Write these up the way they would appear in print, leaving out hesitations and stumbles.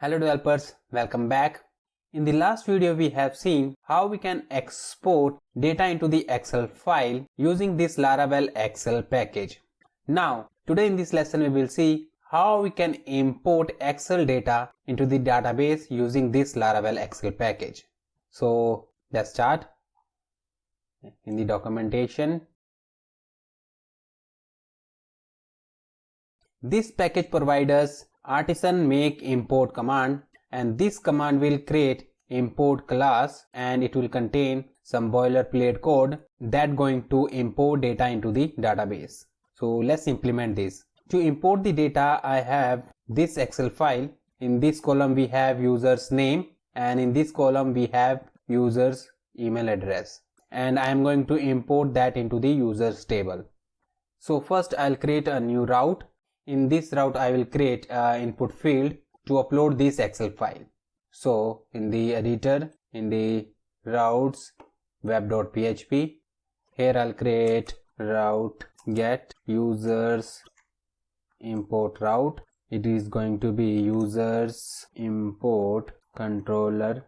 Hello developers, welcome back. In the last video we have seen how we can export data into the Excel file using this Laravel Excel package. Now today in this lesson we will see how we can import Excel data into the database using this Laravel Excel package. So let's start. In the documentation, this package provides us artisan make import command, and this command will create import class and it will contain some boilerplate code that going to import data into the database. So let's implement this. To import the data, I have this Excel file. In this column we have user's name and in this column we have user's email address, and I am going to import that into the users table. So first I'll create a new route. In this route I will create an input field to upload this Excel file. So in the editor, in the routes web.php, here I'll create route get users import route. It is going to be users import controller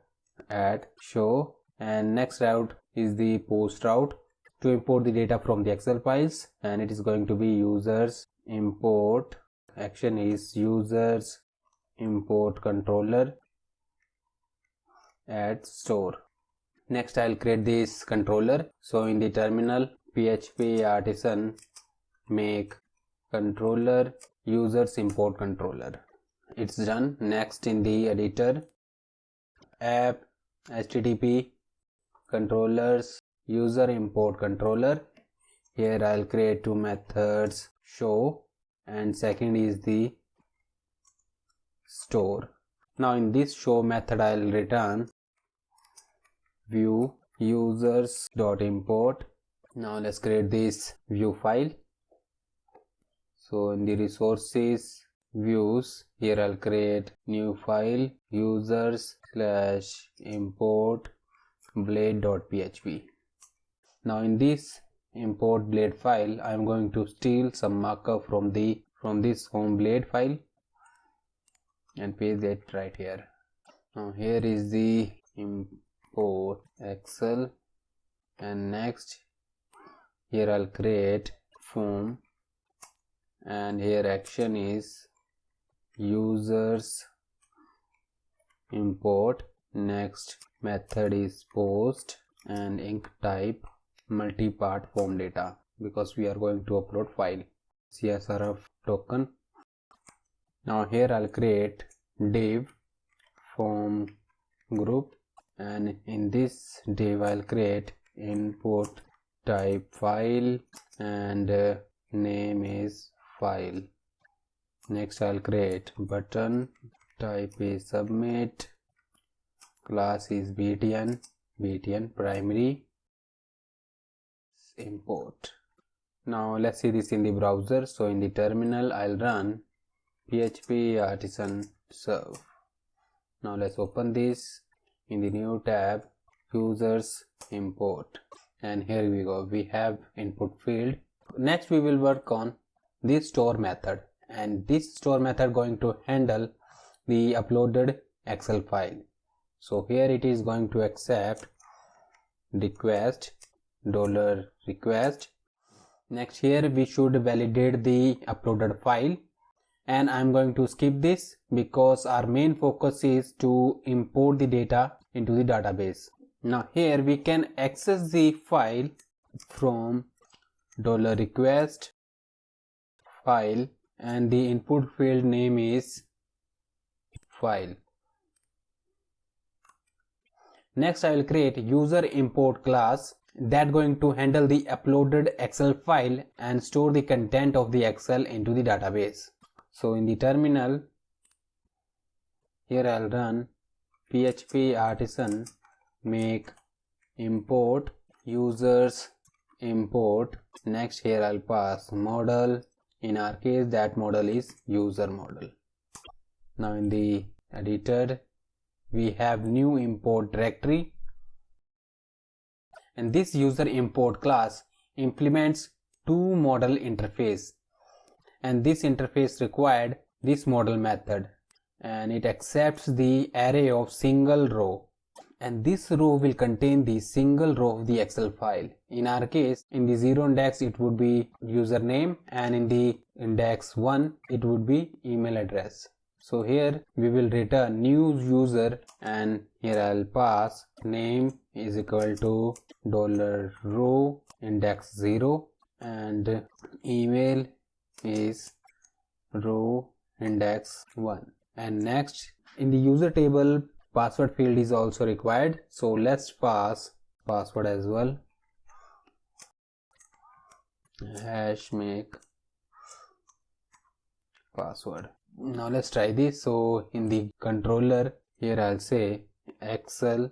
at show, and next route is the post route to import the data from the Excel files, and it is going to be users import action is users import controller at store. Next I'll create this controller. So in the terminal, php artisan make controller users import controller. It's done. Next in the editor, app http controllers user import controller. Here I'll create two methods, show and second is the store. Now in this show method I'll return view users.import. Now let's create this view file. So in the resources views, here I'll create new file users/import blade.php. Now in this import blade file, I am going to steal some markup from this home blade file and paste it right here. Now here is the import Excel, and next here I'll create form, and here action is users import. Next method is post and ink type multi-part form data because we are going to upload file CSRF token. Now here I'll create div form group, and in this div I'll create input type file and name is file. Next I'll create button, type is submit, class is btn primary, import. Now let's see this in the browser. So in the terminal I'll run php artisan serve. Now let's open this in the new tab, users import, and here we go, we have input field. Next we will work on this store method, and this store method going to handle the uploaded Excel file. So here it is going to accept request $request. Next here we should validate the uploaded file, and I'm going to skip this because our main focus is to import the data into the database. Now here we can access the file from $request file, and the input field name is file. Next I will create user import class that going to handle the uploaded Excel file and store the content of the Excel into the database. So in the terminal, here I'll run php artisan make import users import. Next here I'll pass model. In our case that model is user model. Now in the editor we have new import directory, and this user import class implements two model interface, and this interface required this model method, and it accepts the array of single row, and this row will contain the single row of the Excel file. In our case, in the 0 index it would be username, and in the index 1 it would be email address. So here we will return new user, and here I'll pass name is equal to $row index 0 and email is row index 1. And next, in the user table, password field is also required, so let's pass password as well. Hash make password. Now let's try this. So in the controller, here I'll say Excel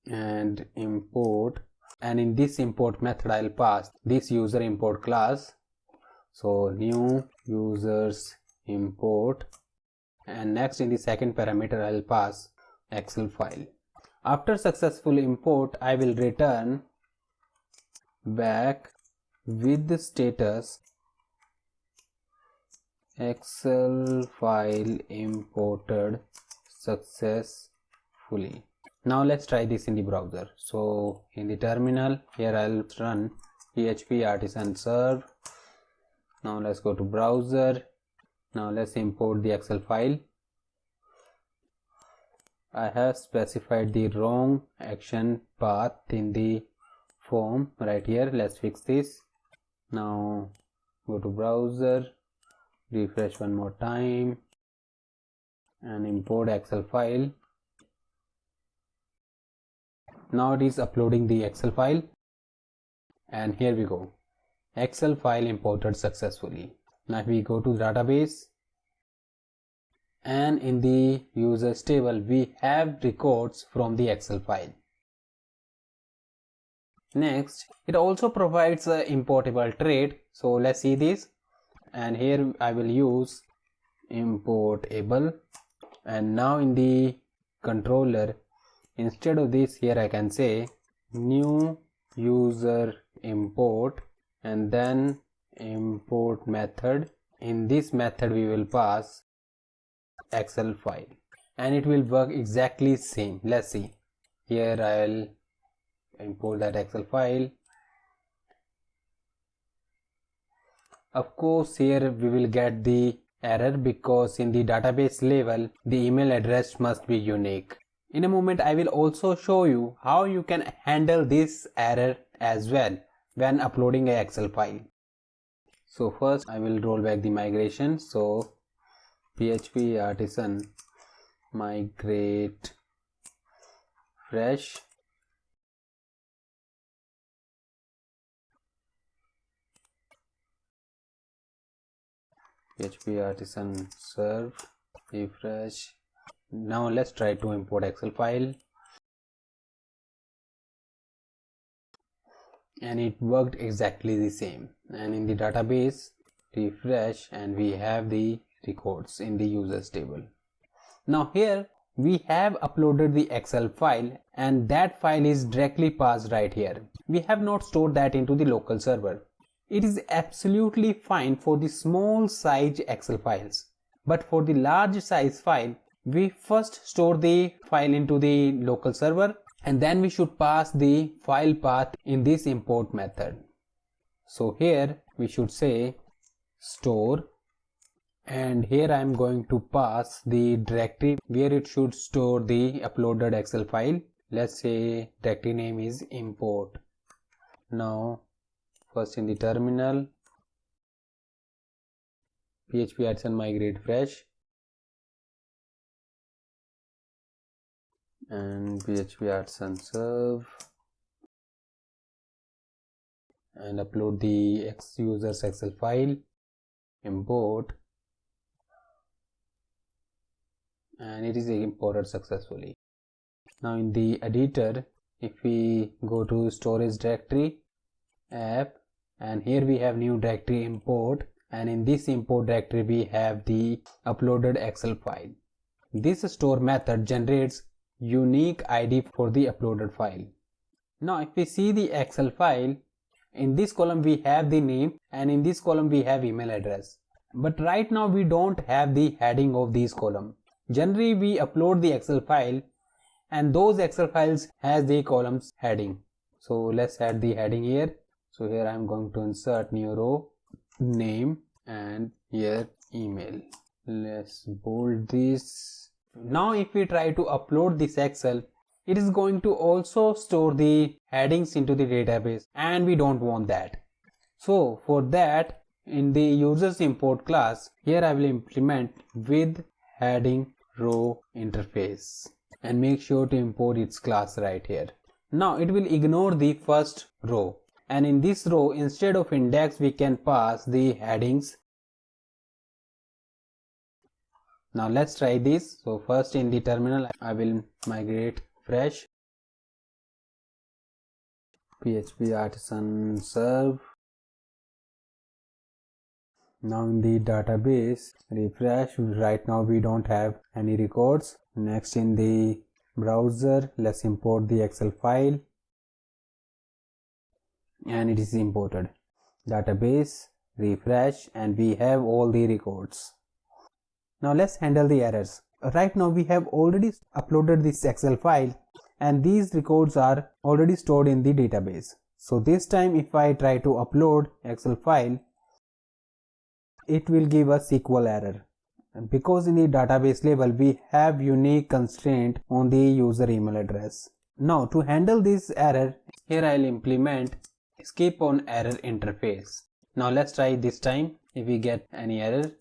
and import, and in this import method I'll pass this user import class. So new users import, and next in the second parameter I'll pass Excel file. After successful import, I will return back with the status Excel file imported successfully. Now let's try this in the browser. So in the terminal, here I'll run php artisan serve. Now let's go to browser. Now let's import the Excel file. I have specified the wrong action path in the form right here. Let's fix this. Now go to browser, refresh one more time, and import Excel file. Now it is uploading the Excel file, and here we go. Excel file imported successfully. Now if we go to the database, and in the users table we have records from the Excel file. Next, it also provides an importable trait. So let's see this, and here I will use importable, and now in the controller, instead of this, here I can say new user import and then import method. In this method we will pass Excel file, and it will work exactly same. Let's see. Here I'll import that Excel file. Of course, here we will get the error because in the database level the email address must be unique. In a moment I will also show you how you can handle this error as well when uploading an Excel file. So first I will roll back the migration. So php artisan migrate fresh, php artisan serve, refresh. Now let's try to import Excel file, and it worked exactly the same. And in the database, refresh, and we have the records in the users table. Now here we have uploaded the Excel file, and that file is directly passed right here. We have not stored that into the local server. It is absolutely fine for the small size Excel files, but for the large size file, we first store the file into the local server, and then we should pass the file path in this import method. So here we should say store, and here I am going to pass the directory where it should store the uploaded Excel file. Let's say directory name is import. Now first in the terminal, php artisan migrate fresh and php artisan serve, and upload the users Excel file, import, and it is imported successfully. Now in the editor, if we go to storage directory, app, and here we have new directory import, and in this import directory we have the uploaded Excel file. This store method generates unique ID for the uploaded file. Now if we see the Excel file, in this column we have the name, and in this column we have email address, But right now we don't have the heading of these columns. Generally we upload the Excel file and those Excel files has the columns heading. So let's add the heading here. So here I am going to insert new row, name, and here email. Let's bold this. Now if we try to upload this Excel, it is going to also store the headings into the database, and we don't want that. So for that, in the users import class, here I will implement WithHeadingRow interface and make sure to import its class right here. Now it will ignore the first row, and in this row instead of index we can pass the headings. Now let's try this. So first in the terminal I will migrate fresh PHP artisan serve. Now in the database, refresh. Right now we don't have any records. Next in the browser, let's import the Excel file, and it is imported. Database, refresh, and we have all the records. Now let's handle the errors. Right now we have already uploaded this Excel file and these records are already stored in the database. So this time if I try to upload Excel file, it will give a SQL error, because in the database level we have unique constraint on the user email address. Now to handle this error, here I will implement skip on error interface. Now let's try this time if we get any error.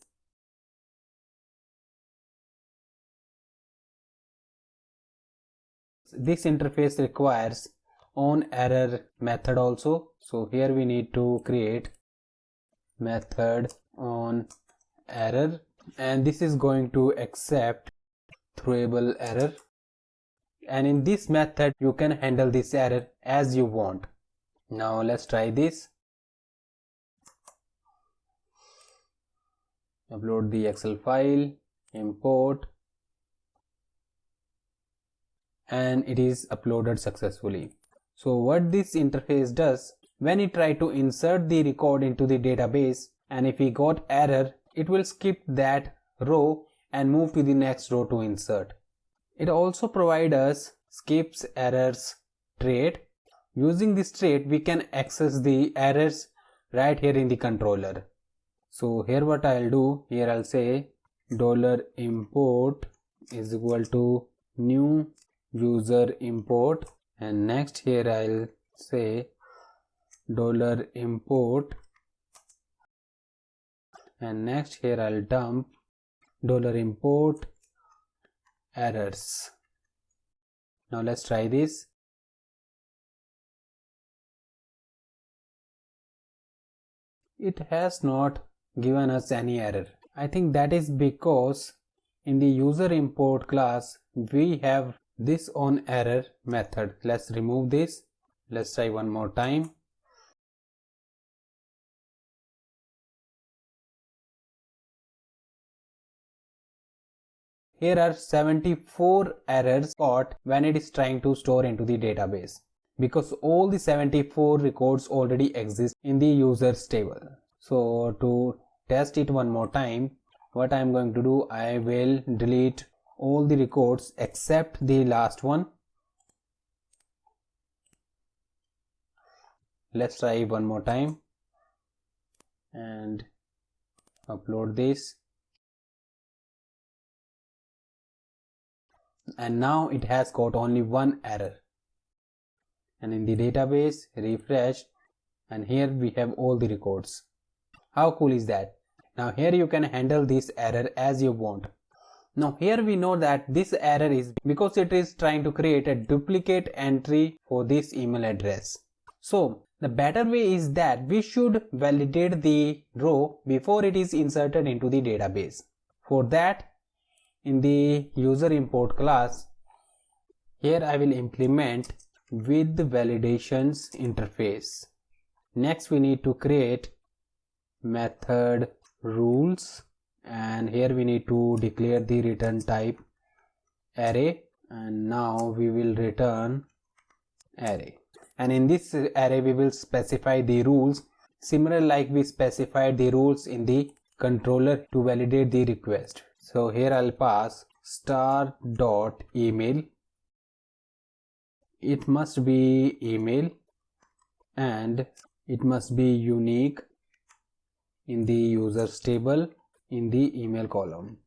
This interface requires on error method also. So here we need to create method on error, and this is going to accept throwable error, and in this method you can handle this error as you want. Now let's try this. Upload the Excel file, import, and it is uploaded successfully. So what this interface does, when you try to insert the record into the database and if we got error, it will skip that row and move to the next row to insert. It also provides us skips errors trait. Using this trait we can access the errors right here in the controller. So here what I'll do, here I'll say $import is equal to new user import, and next here I'll say $import, and next here I'll dump $import errors. Now let's try this. It has not given us any error. I think that is because in the user import class we have this on error method. Let's remove this. Let's try one more time. Here are 74 errors caught when it is trying to store into the database, because all the 74 records already exist in the users table. So to test it one more time, what I am going to do, I will delete all the records except the last one. Let's try one more time and upload this. And now it has got only one error. And in the database, refresh, and here we have all the records. How cool is that? Now here you can handle this error as you want. Now here we know that this error is because it is trying to create a duplicate entry for this email address. So the better way is that we should validate the row before it is inserted into the database. For that, in the user import class, here I will implement with validations interface. Next we need to create method rules, and here we need to declare the return type array, and now we will return array, and in this array we will specify the rules similar like we specified the rules in the controller to validate the request. So here I'll pass star.email. It must be email and it must be unique in the users table in the email column.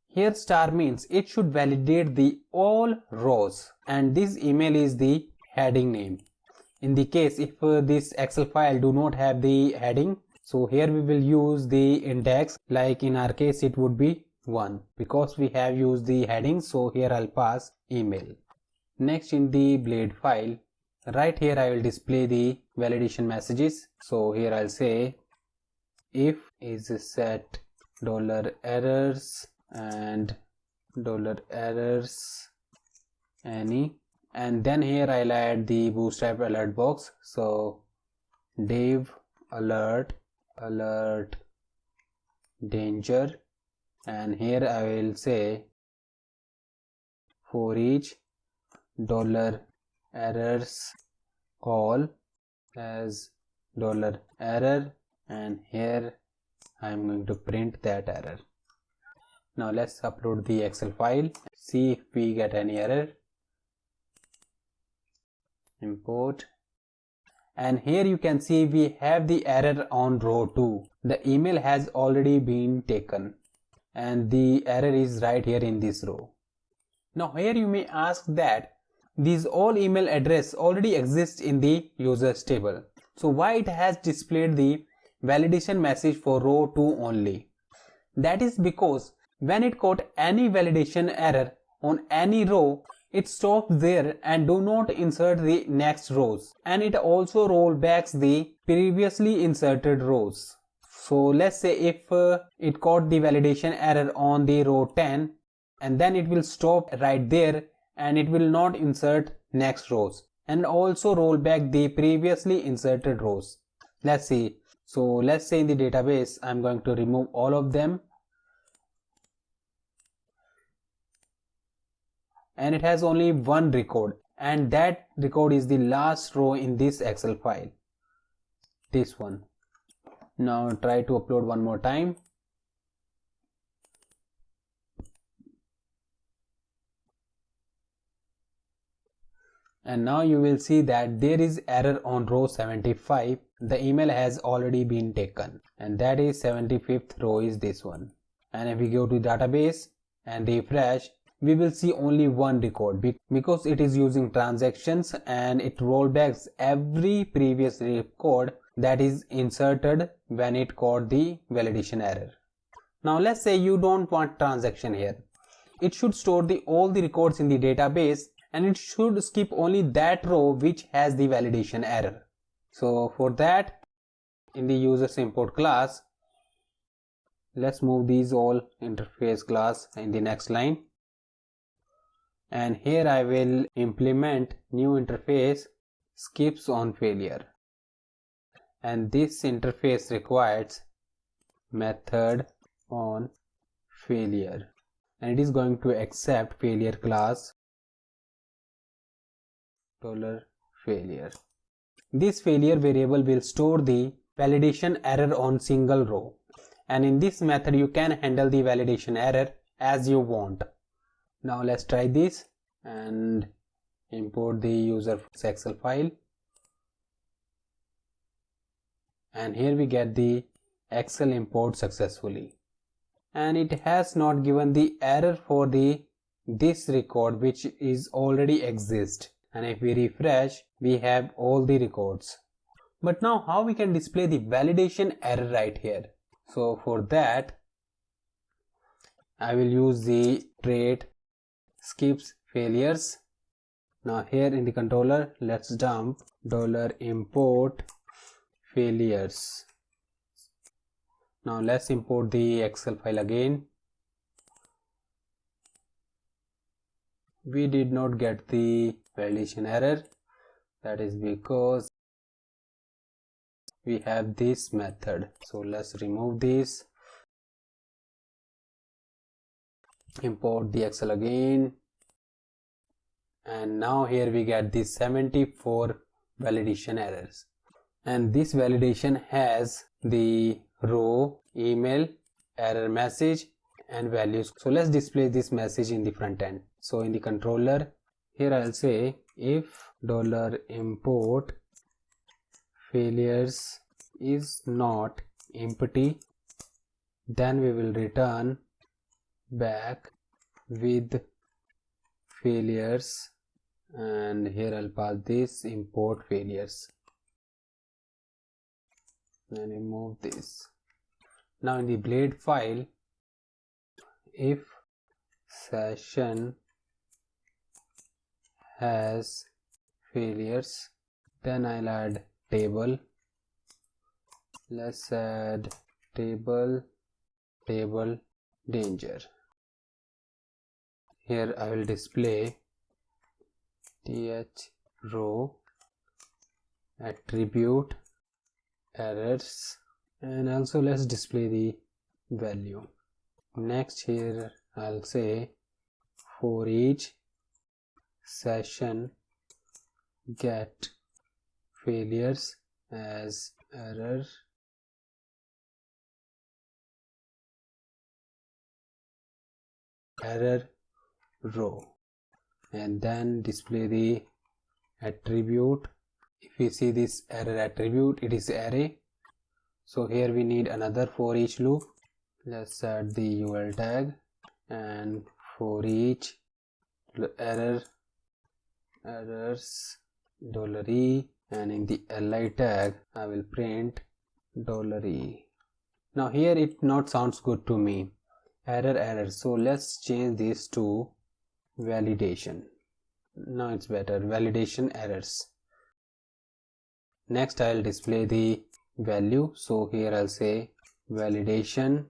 Here star means it should validate the all rows, and this email is the heading name. In the case if this Excel file do not have the heading, so here we will use the index, like in our case it would be 1 because we have used the heading. So here I'll pass email. Next, in the blade file, right here I will display the validation messages. So here I'll say if is set $errors and $errors any, and then here I'll add the bootstrap alert box. So div alert danger, and here I will say for each $errors call as $error, and here I am going to print that error. Now let's upload the Excel file, see if we get any error. Import, and here you can see we have the error on row 2. The email has already been taken and the error is right here in this row. Now here you may ask that these all email address already exist in the users table, so why it has displayed the validation message for row 2 only? That is because when it caught any validation error on any row, it stops there and do not insert the next rows, and it also rollbacks the previously inserted rows. So let's say if it caught the validation error on the row 10, and then it will stop right there and it will not insert next rows and also roll back the previously inserted rows. Let's see. So let's say in the database I'm going to remove all of them, and it has only one record, and that record is the last row in this Excel file, this one. Now try to upload one more time. And now you will see that there is error on row 75. The email has already been taken, and that is 75th row is this one. And if we go to database and refresh, we will see only one record because it is using transactions, and it rollbacks every previous record that is inserted when it caught the validation error. Now let's say you don't want transaction here. It should store all the records in the database, and it should skip only that row which has the validation error. So for that, in the users import class, let's move these all interface class in the next line. And here I will implement new interface skips on failure, and this interface requires method on failure, and it is going to accept failure class $failure. This failure variable will store the validation error on single row, and in this method you can handle the validation error as you want. Now let's try this and import the user Excel file, and here we get the Excel import successfully, and it has not given the error for this record which is already exist. And if we refresh, we have all the records. But now how we can display the validation error right here? So for that, I will use the trait skips failures. Now here in the controller, let's dump $import failures. Now let's import the Excel file again. We did not get the validation error. That is because we have this method. So let's remove this, import the Excel again, and now here we get these 74 validation errors, and this validation has the row, email, error message and values. So let's display this message in the front end. So in the controller, here I'll say if $import failures is not empty, then we will return back with failures, and here I'll pass this import failures and remove this. Now in the blade file, if session has failures, then I'll add table. Let's add table danger. Here I will display th_row attribute errors, and also let's display the value. Next, here I'll say for each session get failures as error row, and then display the attribute. If you see this error attribute, it is array. So here we need another for each loop. Let's add the UL tag, and for each errors $e, and in the li tag I will print $e. Now here it not sounds good to me, error. So let's change this to validation. Now it's better, validation errors. Next I'll display the value. So here I'll say validation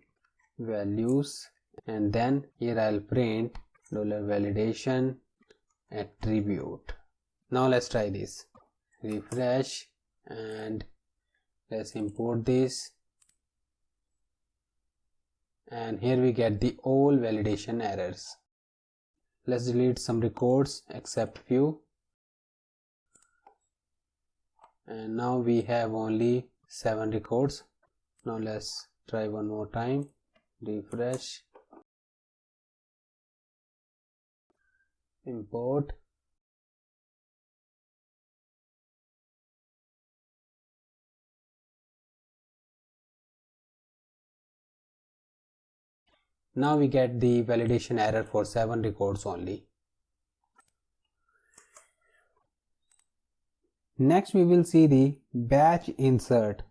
values, and then here I'll print $validation attribute. Now let's try this. Refresh and let's import this, and here we get the all validation errors. Let's delete some records except few, and now we have only 7 records. Now let's try one more time. Refresh, import, now we get the validation error for 7 records only. Next we will see the batch insert.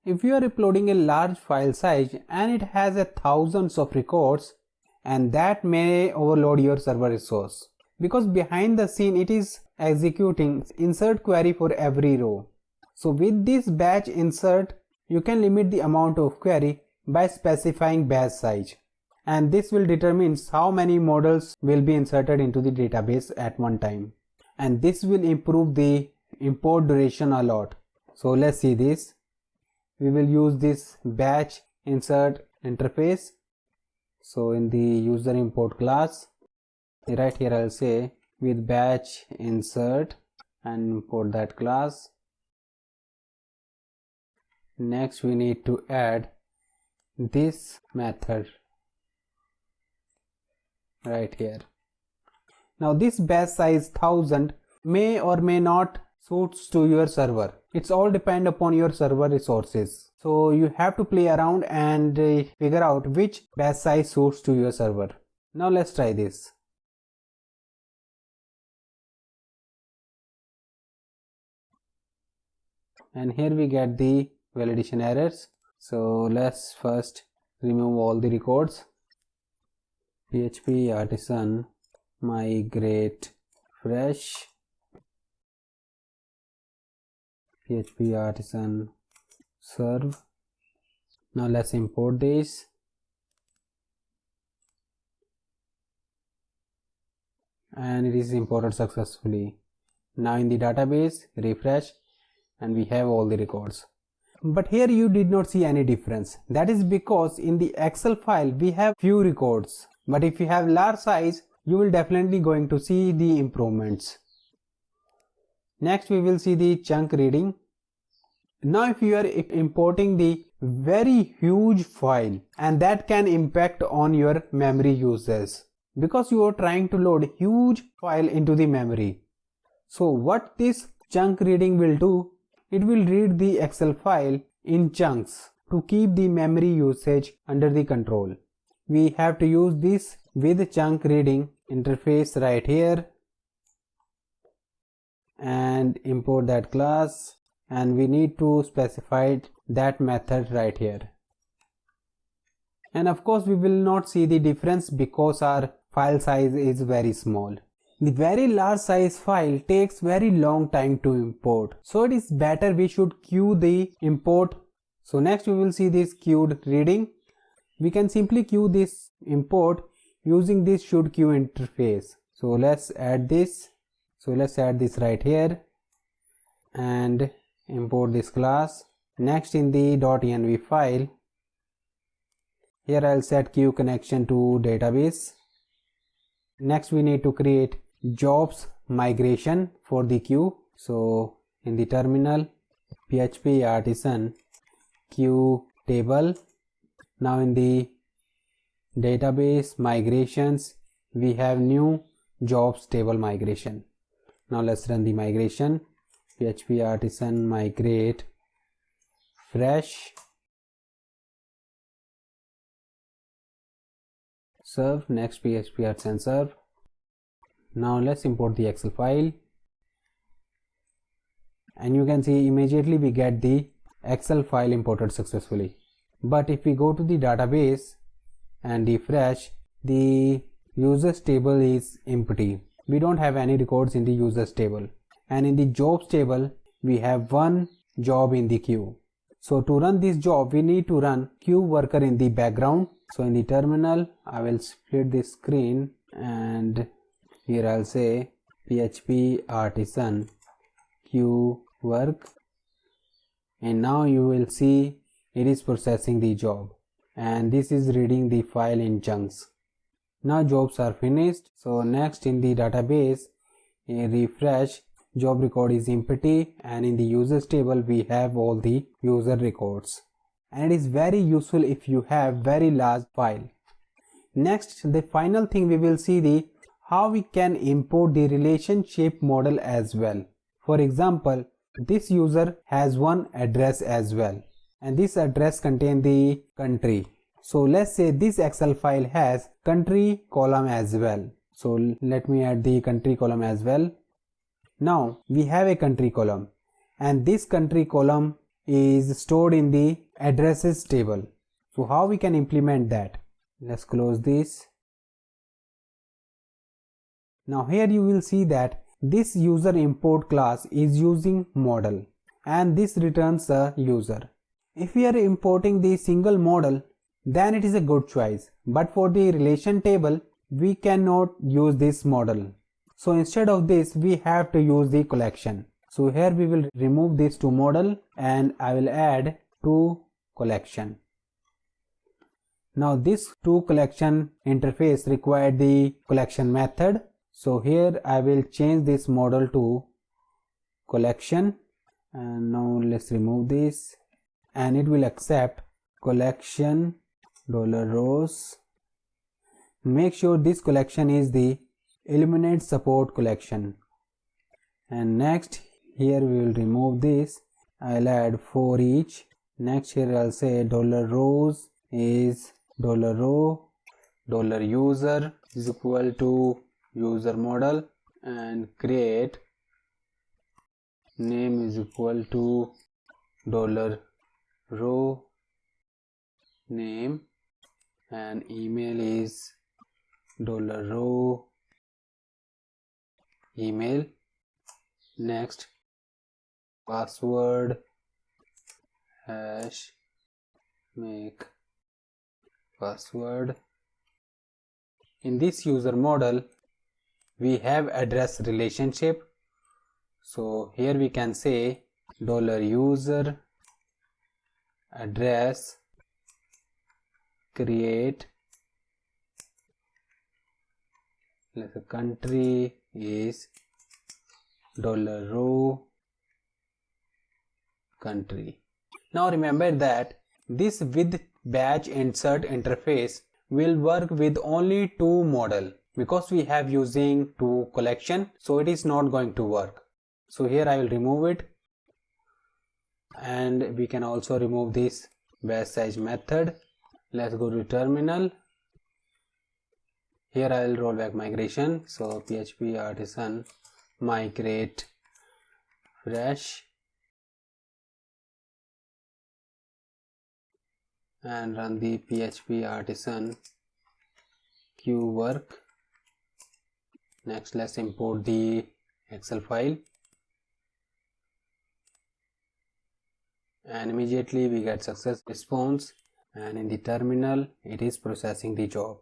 If you are uploading a large file size and it has thousands of records, and that may overload your server resource, because behind the scene it is executing insert query for every row. So with this batch insert, you can limit the amount of query by specifying batch size, and this will determine how many models will be inserted into the database at one time, and this will improve the import duration a lot. So let's see this. We will use this batch insert interface. So in the user import class, right here I'll say with batch insert and import that class. Next we need to add this method right here. Now this batch size 1000 may or may not suits to your server. It's all depend upon your server resources. So you have to play around and figure out which batch size suits to your server. Now let's try this. And here we get the validation errors. So let's first remove all the records. PHP artisan migrate fresh, PHP artisan serve. Now let's import this. And it is imported successfully. Now in the database, refresh, and we have all the records. But here you did not see any difference. That is because in the Excel file we have few records. But if you have large size, you will definitely going to see the improvements. Next we will see the chunk reading. Now if you are importing the very huge file, and that can impact on your memory uses because you are trying to load huge file into the memory. So what this chunk reading will do, it will read the Excel file in chunks to keep the memory usage under the control. We have to use this with chunk reading interface right here and import that class, and we need to specify that method right here. And of course we will not see the difference because our file size is very small. The very large size file takes very long time to import, so it is better we should queue the import. So next we will see this queued reading. We can simply queue this import using this should queue interface. So let's add this. So let's add this right here and import this class. Next in the .env file, here I'll set queue connection to database. Next we need to create jobs migration for the queue. So in the terminal, php artisan queue table. Now in the database migrations, we have new jobs table migration. Now let's run the migration. php artisan migrate fresh serve. Next php artisan serve. Now let's import the Excel file, and you can see immediately we get the Excel file imported successfully. But if we go to the database and refresh, the users table is empty. We don't have any records in the users table, and in the jobs table we have one job in the queue. So to run this job we need to run queue worker in the background. So in the terminal I will split this screen, and here I'll say php artisan queue work, and now you will see it is processing the job, and this is reading the file in chunks. Now jobs are finished. So next in the database, refresh, job record is empty, and in the users table we have all the user records, and it is very useful if you have very large file. Next, the final thing we will see the how we can import the relationship model as well. For example, this user has one address as well, and this address contains the country. So let's say this Excel file has country column as well. So let me add the country column as well. Now we have a country column, and this country column is stored in the addresses table. So how we can implement that? Let's close this. Now here you will see that this user import class is using model, and this returns a user. If we are importing the single model, then it is a good choice, but for the relation table we cannot use this model. So instead of this we have to use the collection. So here we will remove this to model, and I will add to collection. Now this to collection interface required the collection method. So here I will change this model to collection, and now let's remove this, and it will accept collection $rows. Make sure this collection is the eliminate support collection. And next here we will remove this. I'll add for each. Next here I'll say $rows is $row, $user is equal to user model, and create name is equal to $row name, and email is $row email. Next password hash make password. In this user model we have address relationship. So here we can say $user address create, let's say country is $row country. Now remember that this with batch insert interface will work with only two model, because we have using two collection, so it is not going to work. So here I will remove it, and we can also remove this batch size method. Let's go to terminal. Here I will roll back migration. So PHP artisan migrate fresh and run the PHP artisan queue work. Next, let's import the Excel file, and immediately we get success response, and in the terminal it is processing the job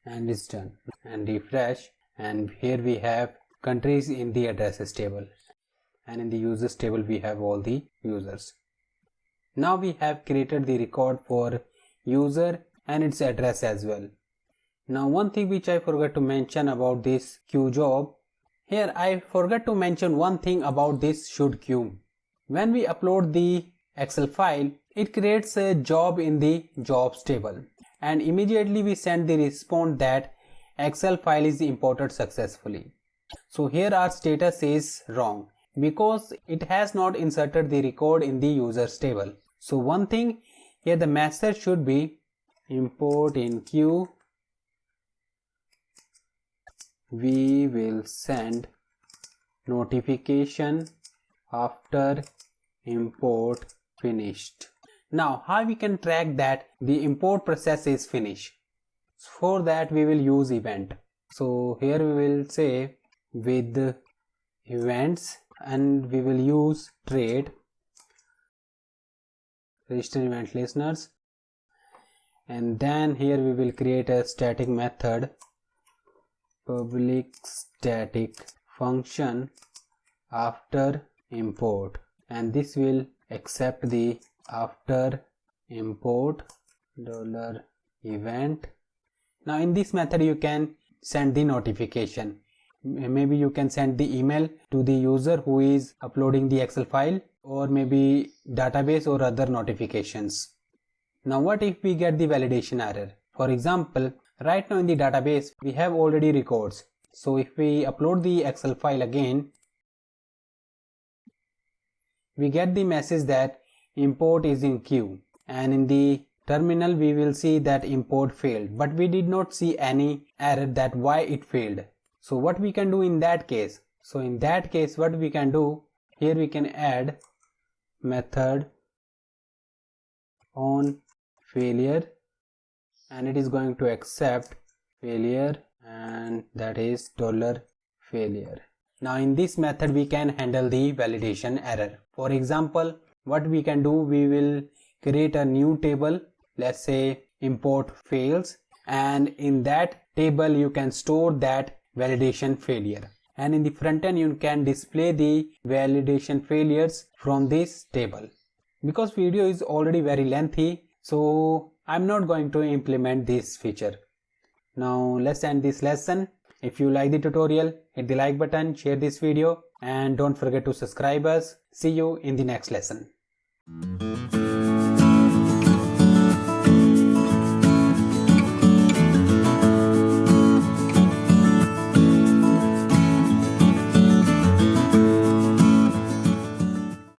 and it's done. And refresh, and here we have countries in the addresses table, and in the users table we have all the users. Now we have created the record for user and its address as well. Now one thing which I forgot to mention about this QJob, here I forgot to mention one thing about this should_queue. When we upload the Excel file, it creates a job in the jobs table, and immediately we send the response that Excel file is imported successfully. So here our status is wrong because it has not inserted the record in the users table. So one thing here, the message should be import in queue. We will send notification after import finished. Now how we can track that the import process is finished? For that we will use event. So here we will say with events, and we will use trade register event listeners, and then here we will create a static method, public static function after import, and this will accept the after import $event. Now in this method you can send the notification. Maybe you can send the email to the user who is uploading the Excel file, or maybe database or other notifications. Now what if we get the validation error? For example, right now in the database we have already records. So if we upload the Excel file again, we get the message that import is in queue, and in the terminal we will see that import failed, but we did not see any error that why it failed. So what we can do in that case? So in that case what we can do, here we can add method on failure, and it is going to accept failure, and that is $failure. Now in this method we can handle the validation error. For example, what we can do, we will create a new table, let's say import fails, and in that table you can store that validation failure, and in the front end you can display the validation failures from this table. Because video is already very lengthy, so I'm not going to implement this feature. Now let's end this lesson. If you like the tutorial, hit the like button, share this video, and don't forget to subscribe us. See you in the next lesson.